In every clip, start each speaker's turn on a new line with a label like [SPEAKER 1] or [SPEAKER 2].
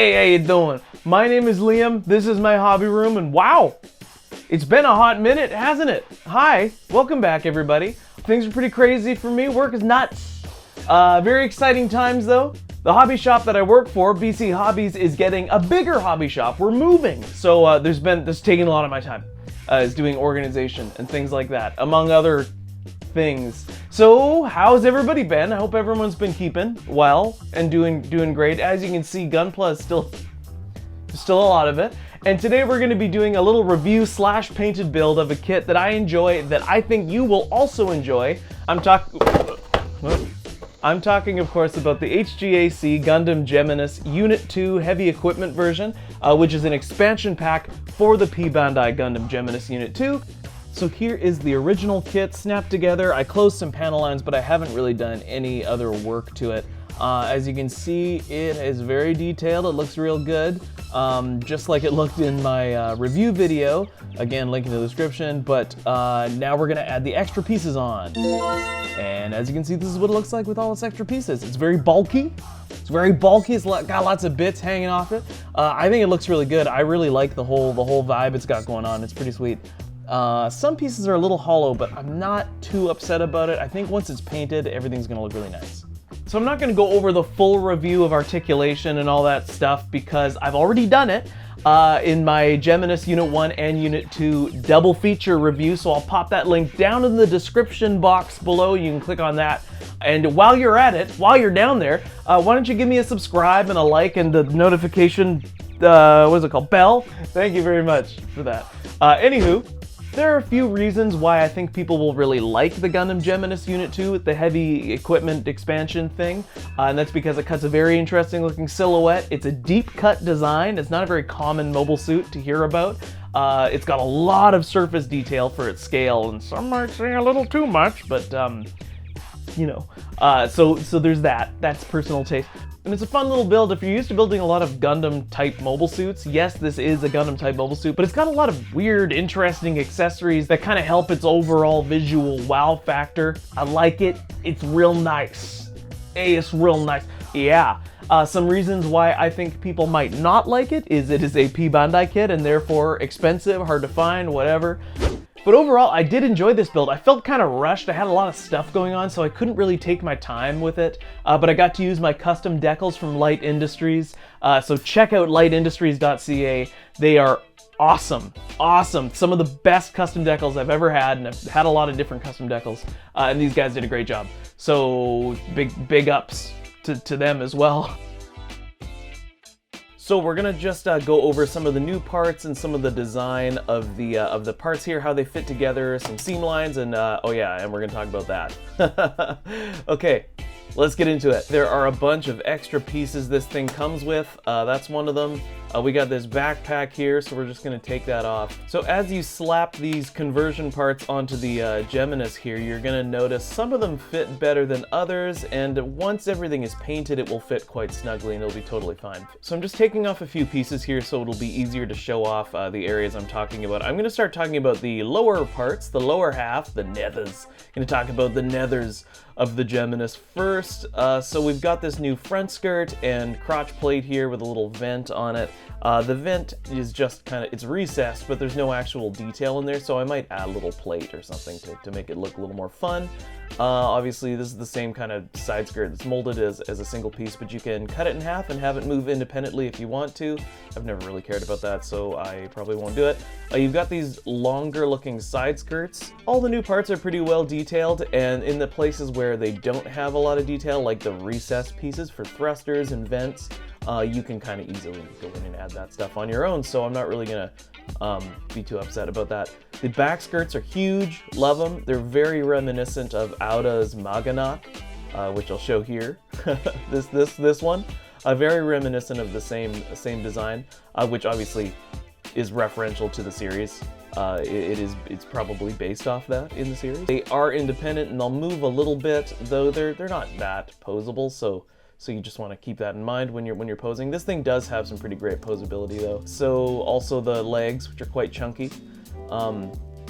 [SPEAKER 1] Hey, how you doing? My name is Liam, this is my hobby room, and wow! It's been a hot minute, hasn't it? Hi, welcome back everybody. Things are pretty crazy for me, work is nuts. Very exciting times though. The hobby shop that I work for, BC Hobbies, is getting a bigger hobby shop. We're moving. So this is taking a lot of my time. Is doing organization and things like that, among other things. So how's everybody been? I hope everyone's been keeping well and doing great. As you can see, Gunpla is still a lot of it. And today we're going to be doing a little review / painted build of a kit that I enjoy, that I think you will also enjoy. I'm talking, of course, about the HGAC Gundam Geminass Unit 2 Heavy Equipment version, which is an expansion pack for the P-Bandai Gundam Geminass Unit 2. So here is the original kit snapped together. I closed some panel lines, but I haven't really done any other work to it. As you can see, it is very detailed. It looks real good, just like it looked in my review video. Again, link in the description, but now we're gonna add the extra pieces on. And as you can see, this is what it looks like with all its extra pieces. It's very bulky. It's got lots of bits hanging off it. I think it looks really good. I really like the whole vibe it's got going on. It's pretty sweet. Some pieces are a little hollow, but I'm not too upset about it. I think once it's painted, everything's gonna look really nice. So I'm not gonna go over the full review of articulation and all that stuff because I've already done it in my Geminus Unit 1 and Unit 2 double feature review, so I'll pop that link down in the description box below. You can click on that. And while you're at it, while you're down there, why don't you give me a subscribe and a like and the notification, what is it called, bell? Thank you very much for that. Anywho, there are a few reasons why I think people will really like the Gundam Geminass Unit 2 with the heavy equipment expansion thing, and that's because it cuts a very interesting looking silhouette. It's a deep cut design. It's not a very common mobile suit to hear about. It's got a lot of surface detail for its scale, and some might say a little too much, but you know. So there's that. That's personal taste. And it's a fun little build. If you're used to building a lot of Gundam type mobile suits, yes, this is a Gundam type mobile suit, but it's got a lot of weird, interesting accessories that kind of help its overall visual wow factor. I like it. It's real nice. Hey, it's real nice. Yeah. Some reasons why I think people might not like it is a P-Bandai kit and therefore expensive, hard to find, whatever. But overall, I did enjoy this build. I felt kind of rushed. I had a lot of stuff going on, so I couldn't really take my time with it. But I got to use my custom decals from Light Industries. So check out lightindustries.ca. They are awesome, awesome. Some of the best custom decals I've ever had, and I've had a lot of different custom decals. And these guys did a great job. So big ups to them as well. So we're gonna just go over some of the new parts and some of the design of the parts here, how they fit together, some seam lines, and oh yeah, and we're gonna talk about that. Okay, let's get into it. There are a bunch of extra pieces this thing comes with. That's one of them. We got this backpack here, so we're just gonna take that off. So as you slap these conversion parts onto the Geminus here, you're gonna notice some of them fit better than others, and once everything is painted, it will fit quite snugly and it'll be totally fine. So I'm just taking off a few pieces here so it'll be easier to show off the areas I'm talking about. I'm gonna start talking about the lower parts, the lower half, the nethers. I'm gonna talk about the nethers of the Geminus first. So we've got this new front skirt and crotch plate here with a little vent on it. The vent is just kind of, it's recessed, but there's no actual detail in there, so I might add a little plate or something to make it look a little more fun. Obviously this is the same kind of side skirt that's molded as a single piece, but you can cut it in half and have it move independently if you want to. I've never really cared about that, so I probably won't do it. You've got these longer looking side skirts. All the new parts are pretty well detailed, and in the places where they don't have a lot of detail, like the recessed pieces for thrusters and vents, you can kind of easily go in and add that stuff on your own, so I'm not really gonna be too upset about that. The back skirts are huge, love them. They're very reminiscent of Auda's Maganak, which I'll show here. this one, very reminiscent of the same design, which obviously is referential to the series. It's probably based off that in the series. They are independent and they'll move a little bit, though they're not that posable, so you just want to keep that in mind when you're posing. This thing does have some pretty great posability though. So also the legs, which are quite chunky.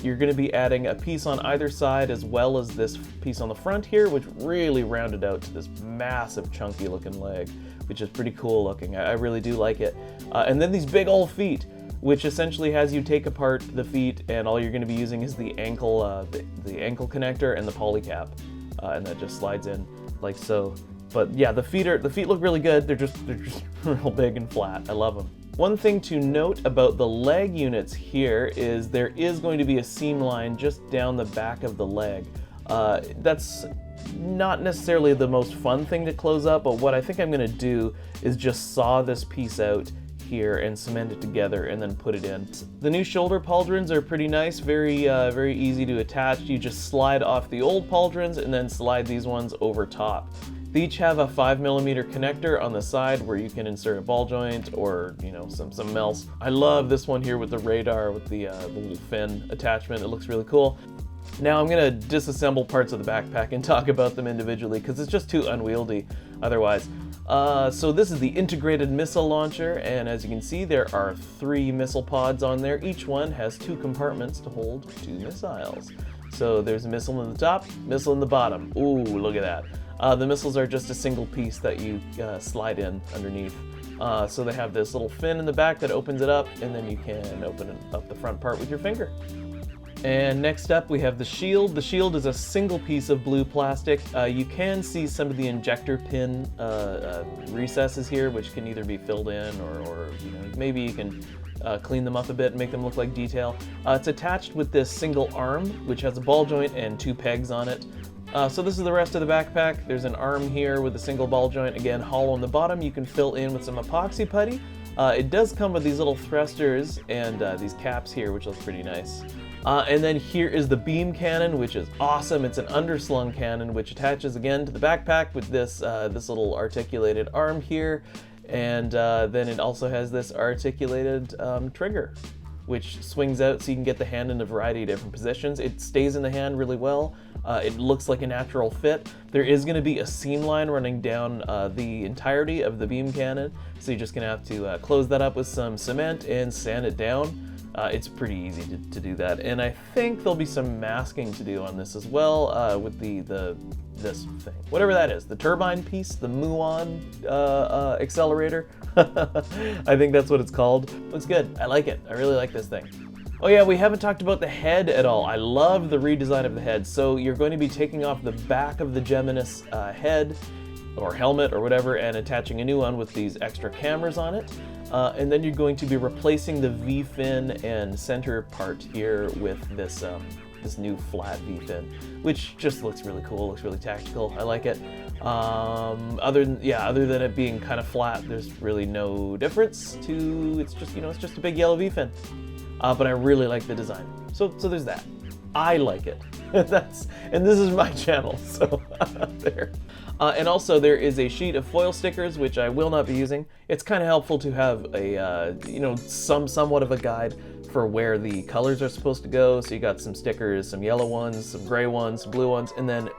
[SPEAKER 1] you're going to be adding a piece on either side as well as this piece on the front here, which really rounded out to this massive chunky looking leg, which is pretty cool looking. I really do like it. And then these big old feet, which essentially has you take apart the feet and all you're going to be using is the ankle ankle connector and the poly cap, and that just slides in like so. But yeah, the feet look really good. They're just real big and flat. I love them. One thing to note about the leg units here is there is going to be a seam line just down the back of the leg. That's not necessarily the most fun thing to close up, but what I think I'm going to do is just saw this piece out here and cement it together and then put it in. The new shoulder pauldrons are pretty nice, very easy to attach. You just slide off the old pauldrons and then slide these ones over top. They each have a 5mm connector on the side where you can insert a ball joint or, you know, something else. I love this one here with the radar with the little fin attachment. It looks really cool. Now I'm gonna disassemble parts of the backpack and talk about them individually because it's just too unwieldy otherwise. So this is the integrated missile launcher, and as you can see there are 3 missile pods on there. Each one has 2 compartments to hold 2 missiles. So there's a missile in the top, missile in the bottom. Ooh, look at that. The missiles are just a single piece that you slide in underneath. So they have this little fin in the back that opens it up, and then you can open up the front part with your finger. And next up we have the shield. The shield is a single piece of blue plastic. You can see some of the injector pin recesses here, which can either be filled in or you know, maybe you can clean them up a bit and make them look like detail. It's attached with this single arm, which has a ball joint and 2 pegs on it. So this is the rest of the backpack. There's an arm here with a single ball joint, again hollow on the bottom. You can fill in with some epoxy putty. It does come with these little thrusters and these caps here, which look pretty nice. And then here is the beam cannon, which is awesome. It's an underslung cannon, which attaches again to the backpack with this this little articulated arm here. And then it also has this articulated trigger, which swings out so you can get the hand in a variety of different positions. It stays in the hand really well. It looks like a natural fit. There is going to be a seam line running down the entirety of the beam cannon, so you're just going to have to close that up with some cement and sand it down. It's pretty easy to do that, and I think there'll be some masking to do on this as well with this thing, whatever that is, the turbine piece, the muon accelerator. I think that's what it's called. Looks good. I like it. I really like this thing. Oh yeah, we haven't talked about the head at all. I love the redesign of the head. So you're going to be taking off the back of the Geminus head or helmet or whatever and attaching a new one with these extra cameras on it. And then you're going to be replacing the V-fin and center part here with this this new flat V-fin, which just looks really cool, looks really tactical. I like it. Other than it being kind of flat, there's really no difference to, it's just, you know, it's just a big yellow V-fin. But I really like the design. So there's that. I like it. And this is my channel, so there. And also there is a sheet of foil stickers, which I will not be using. It's kind of helpful to have a, you know, somewhat of a guide for where the colors are supposed to go. So you got some stickers, some yellow ones, some gray ones, some blue ones, and then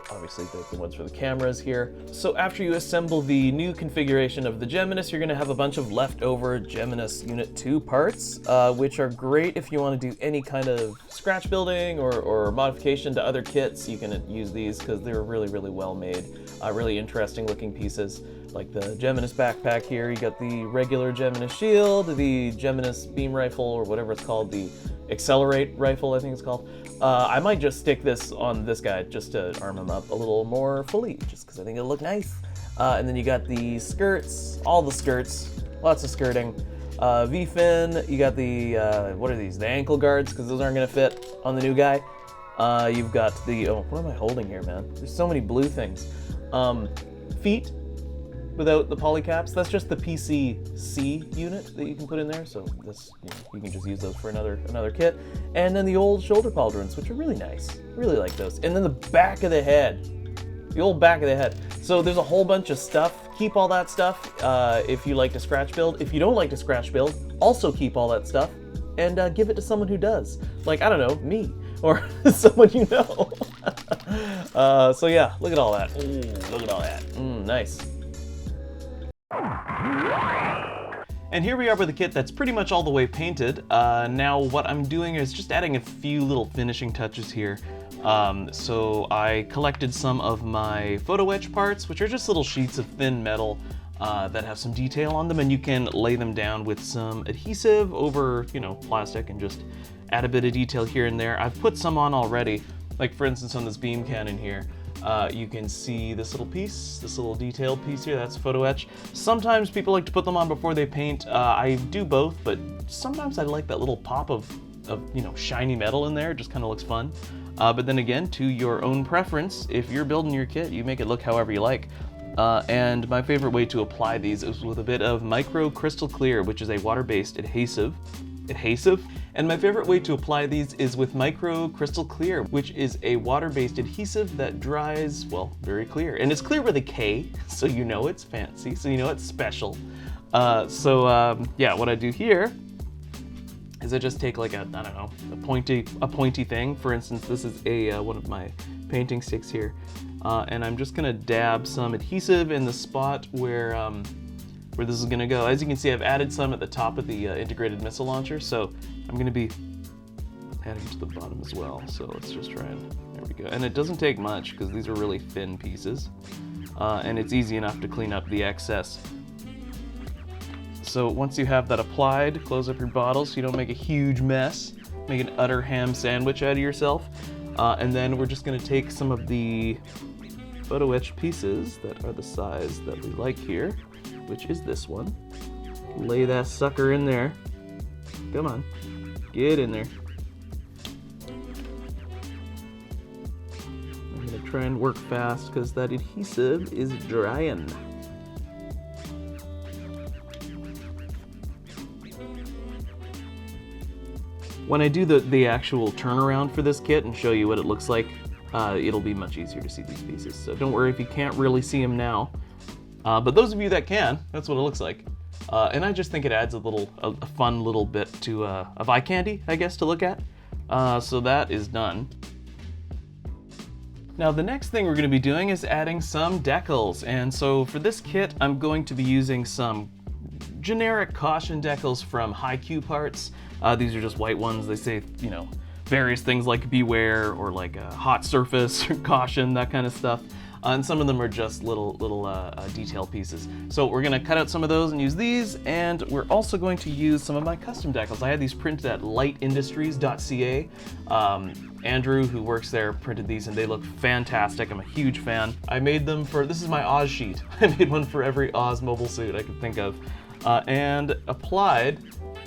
[SPEAKER 1] obviously the ones for the cameras here. So after you assemble the new configuration of the Geminus, you're gonna have a bunch of leftover Geminus Unit 2 parts, which are great if you wanna do any kind of scratch building or modification to other kits. You can use these because they're really, really well made, really interesting looking pieces. Like the Geminus backpack here, you got the regular Geminus shield, the Geminus beam rifle, or whatever it's called, the accelerate rifle, I think it's called. I might just stick this on this guy just to arm him up a little more fully, just because I think it'll look nice. And then you got the skirts, all the skirts, lots of skirting. V-fin, you got the, what are these, the ankle guards, because those aren't going to fit on the new guy. You've got the, oh, what am I holding here, man? There's so many blue things. Feet. Without the poly caps, that's just the PCC unit that you can put in there. So this, you can just use those for another kit. And then the old shoulder pauldrons, which are really nice. Really like those. And then the back of the head, the old back of the head. So there's a whole bunch of stuff. Keep all that stuff if you like to scratch build. If you don't like to scratch build, also keep all that stuff and give it to someone who does. Like, I don't know, me or someone you know. So yeah, look at all that. Ooh, look at all that. Nice. And here we are with a kit that's pretty much all the way painted. Now what I'm doing is just adding a few little finishing touches here. So I collected some of my photo-etch parts, which are just little sheets of thin metal that have some detail on them, and you can lay them down with some adhesive over, you know, plastic and just add a bit of detail here and there. I've put some on already, like for instance on this beam cannon here. You can see this little piece, this little detailed piece here, that's photo etch. Sometimes people like to put them on before they paint. I do both, but sometimes I like that little pop of you know, shiny metal in there. It just kind of looks fun. But then again, to your own preference, if you're building your kit, you make it look however you like. And my favorite way to apply these is with a bit of micro crystal clear, which is a water-based adhesive. And my favorite way to apply these is with micro crystal clear, which is a water-based adhesive that dries, well, very clear. And it's clear with a K, so you know it's fancy, so you know it's special. Yeah, what I do here is I just take like a, I don't know, a pointy thing. For instance, this is a one of my painting sticks here. And I'm just gonna dab some adhesive in the spot where this is gonna go. As you can see, I've added some at the top of the integrated missile launcher, so I'm gonna be adding to the bottom as well. So let's just try and, there we go. And it doesn't take much because these are really thin pieces. And it's easy enough to clean up the excess. So once you have that applied, close up your bottle so you don't make a huge mess, make an utter ham sandwich out of yourself. And then we're just gonna take some of the photo etch pieces that are the size that we like here, which is this one. Lay that sucker in there. Come on, get in there. I'm gonna try and work fast because that adhesive is drying. When I do the actual turnaround for this kit and show you what it looks like, it'll be much easier to see these pieces. So don't worry if you can't really see them now. But those of you that can, that's what it looks like. And I just think it adds a fun little bit to of eye candy, I guess, to look at. So that is done. Now the next thing we're going to be doing is adding some decals. And so for this kit, I'm going to be using some generic caution decals from HiQ Parts. These are just white ones. They say, you know, various things like beware or like a hot surface or caution, that kind of stuff. And some of them are just little detail pieces. So we're gonna cut out some of those and use these, and we're also going to use some of my custom decals. I had these printed at lightindustries.ca. Andrew, who works there, printed these and they look fantastic. I'm a huge fan. I made them for, this is my Oz sheet. I made one for every Oz mobile suit I could think of. And applied,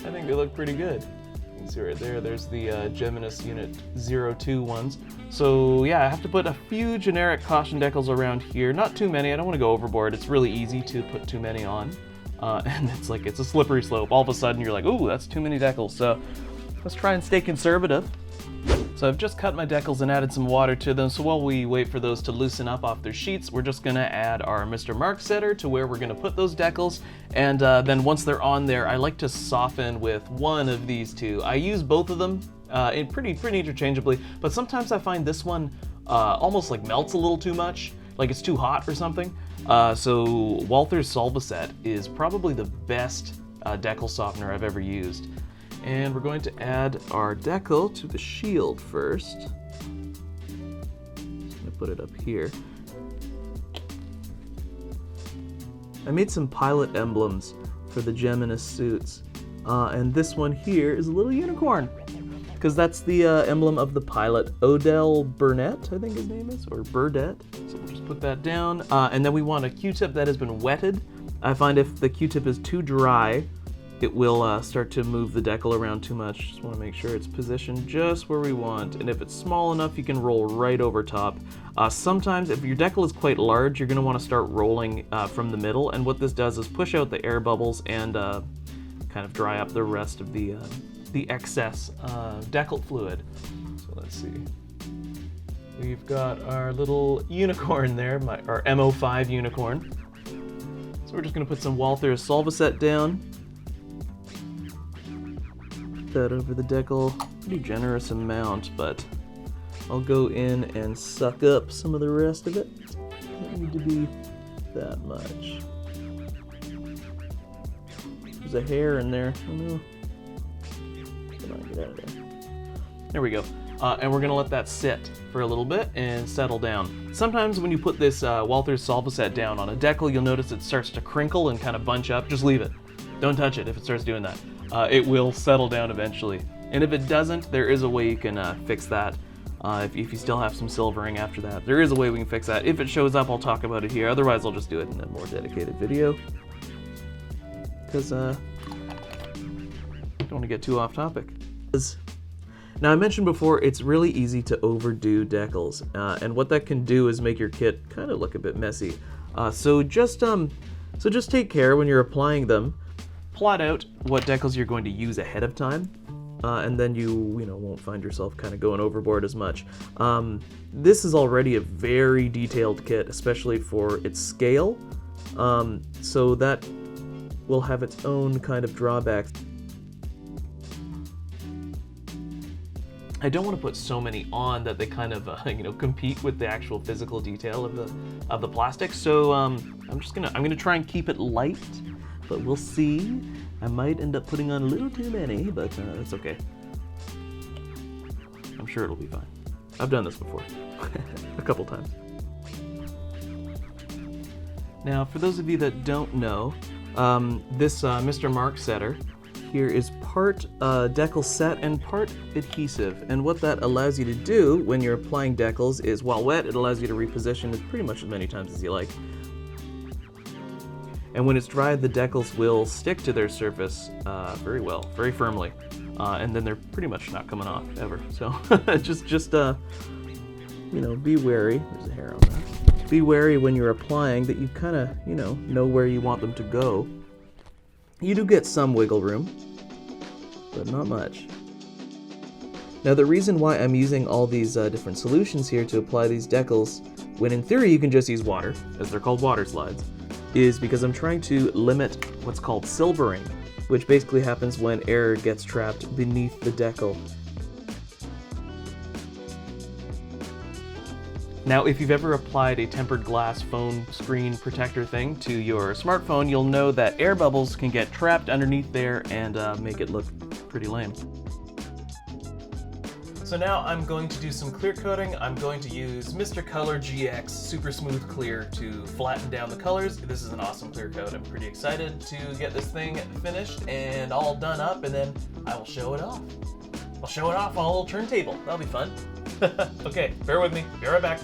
[SPEAKER 1] I think they look pretty good. You can see right there, there's the Geminus Unit 02 ones. So yeah, I have to put a few generic caution decals around here. Not too many, I don't want to go overboard. It's really easy to put too many on. And it's a slippery slope. All of a sudden you're like, ooh, that's too many decals. So let's try and stay conservative. So I've just cut my decals and added some water to them. So while we wait for those to loosen up off their sheets, we're just gonna add our Mr. Mark setter to where we're gonna put those decals. And then once they're on there, I like to soften with one of these two. I use both of them pretty interchangeably, but sometimes I find this one almost like melts a little too much, like it's too hot or something. So Walther's Solvaset is probably the best decal softener I've ever used. And we're going to add our decal to the shield first. I'm gonna put it up here. I made some pilot emblems for the Geminus suits. And this one here is a little unicorn, because that's the emblem of the pilot, Odell Burnett, I think his name is, or Burdett. So we'll just put that down. And then we want a Q-tip that has been wetted. I find if the Q-tip is too dry, it will start to move the decal around too much. Just want to make sure it's positioned just where we want. And if it's small enough, you can roll right over top. Sometimes if your decal is quite large, you're going to want to start rolling from the middle. And what this does is push out the air bubbles and kind of dry up the rest of the excess decal fluid. So let's see. We've got our little unicorn there, our MO5 unicorn. So we're just going to put some Walther's Solvaset down. That over the decal, pretty generous amount, but I'll go in and suck up some of the rest of it. Doesn't need to be that much. There's a hair in there. Oh no. Come on, get out of there. There we go. And we're gonna let that sit for a little bit and settle down. Sometimes when you put this Walther's Solva set down on a decal, you'll notice it starts to crinkle and kind of bunch up. Just leave it. Don't touch it if it starts doing that. It will settle down eventually. And if it doesn't, there is a way you can fix that. If you still have some silvering after that, there is a way we can fix that. If it shows up, I'll talk about it here. Otherwise, I'll just do it in a more dedicated video. Because I don't want to get too off topic. Now, I mentioned before, it's really easy to overdo decals, and what that can do is make your kit kind of look a bit messy. So just take care when you're applying them. Plot out what decals you're going to use ahead of time, and then you won't find yourself kind of going overboard as much. This is already a very detailed kit, especially for its scale, so that will have its own kind of drawbacks. I don't want to put so many on that they kind of compete with the actual physical detail of the plastic. So I'm gonna try and keep it light, but we'll see. I might end up putting on a little too many, but that's okay. I'm sure it'll be fine. I've done this before, a couple times. Now, for those of you that don't know, this Mr. Mark setter here is part decal set and part adhesive, and what that allows you to do when you're applying decals is, while wet, it allows you to reposition it pretty much as many times as you like. And when it's dry, the decals will stick to their surface very well, very firmly, and then they're pretty much not coming off ever. So just be wary. There's a hair on that. Be wary when you're applying that you kind of know where you want them to go. You do get some wiggle room, but not much. Now, the reason why I'm using all these different solutions here to apply these decals, when in theory you can just use water, as they're called water slides, is because I'm trying to limit what's called silvering, which basically happens when air gets trapped beneath the decal. Now, if you've ever applied a tempered glass phone screen protector thing to your smartphone, you'll know that air bubbles can get trapped underneath there and make it look pretty lame. So now I'm going to do some clear coating. I'm going to use Mr. Color GX Super Smooth Clear to flatten down the colors. This is an awesome clear coat. I'm pretty excited to get this thing finished and all done up, and then I will show it off. I'll show it off on a little turntable. That'll be fun. Okay, bear with me. Be right back.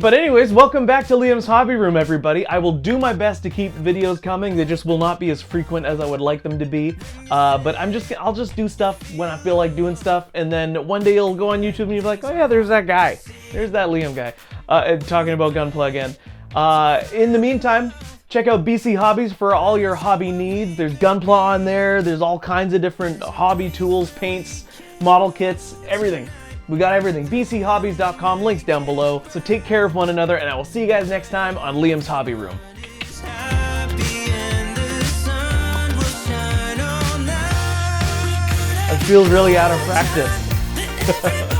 [SPEAKER 1] But anyways, welcome back to Liam's Hobby Room, everybody. I will do my best to keep videos coming. They just will not be as frequent as I would like them to be. But I'll just do stuff when I feel like doing stuff, and then one day you'll go on YouTube and you'll be like, oh yeah, there's that guy. There's that Liam guy talking about Gunpla again. In the meantime, check out BC Hobbies for all your hobby needs. There's Gunpla on there. There's all kinds of different hobby tools, paints, model kits, everything. We got everything. bchobbies.com, links down below. So take care of one another, and I will see you guys next time on Liam's Hobby Room. It feels really out of practice.